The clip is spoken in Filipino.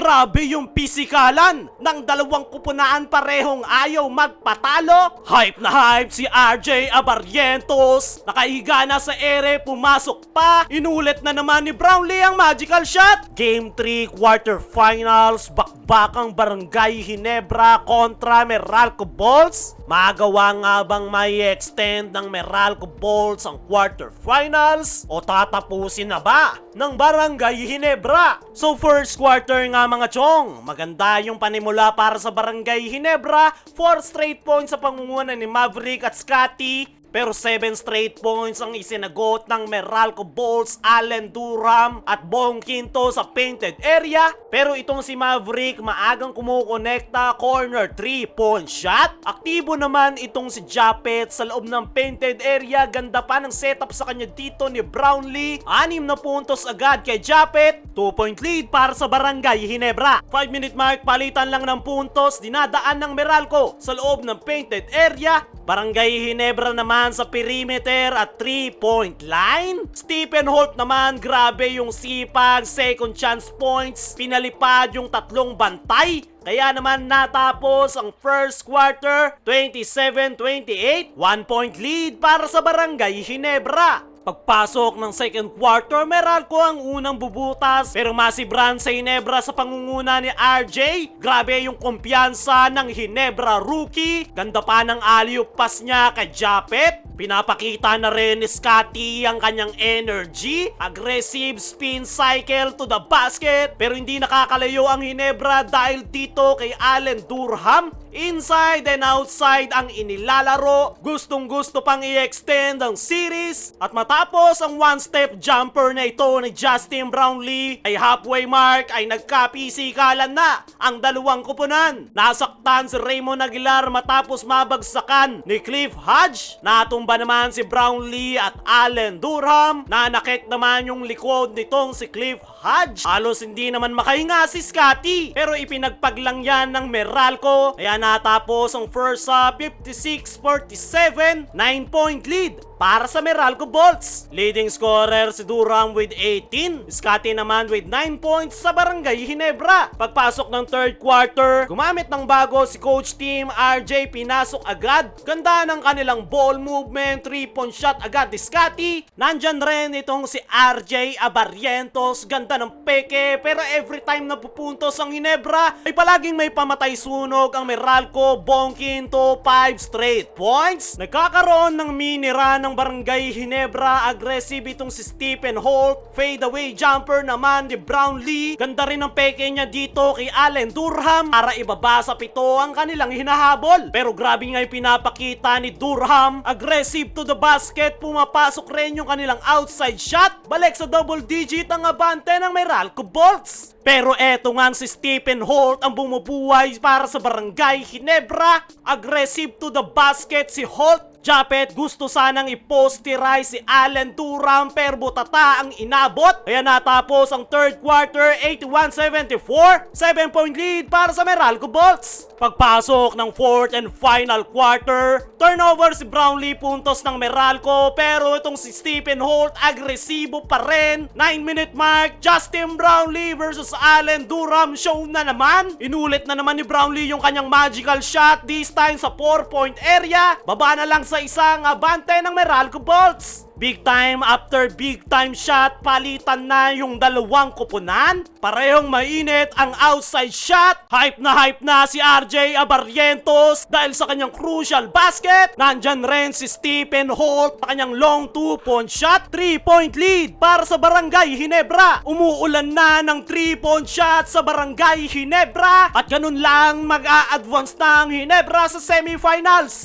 Grabe yung pisikalan ng dalawang kupunaan parehong ayaw magpatalo. Hype na hype si RJ Abarrientos. Nakahiga na sa ere, pumasok pa. Inulit na naman ni Brownlee ang magical shot. Game 3 quarterfinals, bakbakang Barangay Ginebra kontra Meralco Bolts. Magawa nga bang may extend ng Meralco Bolts ang quarterfinals o tatapusin na ba ng Barangay Ginebra? So first quarter nga mga chong, maganda yung panimula para sa Barangay Ginebra. 4 straight points sa pangunguna ni Maverick at Scotty. Pero 7 straight points ang isinagot ng Meralco Bolts, Allen Durham at Bong Quinto sa painted area. Pero itong si Maverick maagang kumukonekta, corner 3-point shot. Aktibo naman itong si Japet sa loob ng painted area. Ganda pa ng setup sa kanya dito ni Brownlee. 6 na puntos agad kay Japet. 2-point lead para sa Barangay Ginebra. 5-minute mark, palitan lang ng puntos. Dinadaan ng Meralco sa loob ng painted area. Barangay Ginebra naman sa perimeter at 3-point line. Stephen Holt naman, grabe yung sipag, second chance points. Pinalipad yung tatlong bantay. Kaya naman natapos ang first quarter 27-28. 1-point lead para sa Barangay Ginebra. Pagpasok ng second quarter, Meralco ang unang bubutas pero masibran sa Ginebra sa pangunguna ni RJ. Grabe yung kumpiyansa ng Ginebra rookie. Ganda pa ng alley-oop pass niya kay Japet. Pinapakita na rin ni Scotty ang kanyang energy. Aggressive spin cycle to the basket. Pero hindi nakakalayo ang Ginebra dahil dito kay Allen Durham. Inside and outside ang inilalaro. Gustong gusto pang i-extend ang series. At matapos ang one-step jumper na ito ni Justin Brownlee ay halfway mark ay nagkapisikalan na ang dalawang kupunan. Nasaktan si Raymond Aguilar matapos mabagsakan ni Cliff Hodge. Natumba naman si Brownlee at Allen Durham. Nanakit naman yung likod nitong si Cliff Hodge. Halos hindi naman makahinga si Scotty. Pero ipinagpag lang yan ng Meralco. Kaya natapos ang first half 56-47, 9-point lead para sa Meralco Bolts. Leading scorer si Durham with 18. Scotty naman with 9 points sa Barangay Ginebra. Pagpasok ng third quarter, gumamit ng bago si Coach Team RJ, pinasok agad. Ganda ng kanilang ball movement, 3-point shot agad ni Scotty. Nandyan rin itong si RJ Abarrientos. Ganda ng peke pero every time na pupuntos ang Ginebra ay palaging may pamatay sunog ang Meralco. Bong Quinto, 5 straight points. Nagkakaroon ng mini run ng Barangay Ginebra. Aggressive itong si Stephen Holt. Fade away jumper naman ni Brownlee. Ganda rin ang peke niya dito kay Allen Durham para ibaba sa pito ang kanilang hinahabol. Pero grabe nga yung pinapakita ni Durham. Aggressive to the basket. Pumapasok rin yung kanilang outside shot. Balik sa double digit ang abante ng Meralco Bolts. Pero eto nga si Stephen Holt ang bumubuhay para sa Barangay Ginebra. Aggressive to the basket si Holt. Japet gusto sanang i-posterize si Allen Durham pero butata ang inabot. Kaya natapos ang third quarter 81-74. 7-point lead para sa Meralco Bolts. Pagpasok ng fourth and final quarter, turnover si Brownlee, puntos ng Meralco. Pero itong si Stephen Holt agresibo pa rin. 9-minute mark, Justin Brownlee versus Allen Durham. Show na naman. Inulit na naman ni Brownlee yung kanyang magical shot. This time sa 4-point area. Baba na lang sa isang abante ng Meralco Bolts. Big time after big time shot, palitan na yung dalawang kupunan. Parehong mainit ang outside shot. Hype na si RJ Abarrientos dahil sa kanyang crucial basket. Nandyan rin si Stephen Holt sa kanyang long 2-point shot. 3-point lead para sa Barangay Ginebra. Umuulan na ng 3-point shot sa Barangay Ginebra. At ganun lang mag-a-advance ng Ginebra sa semifinals.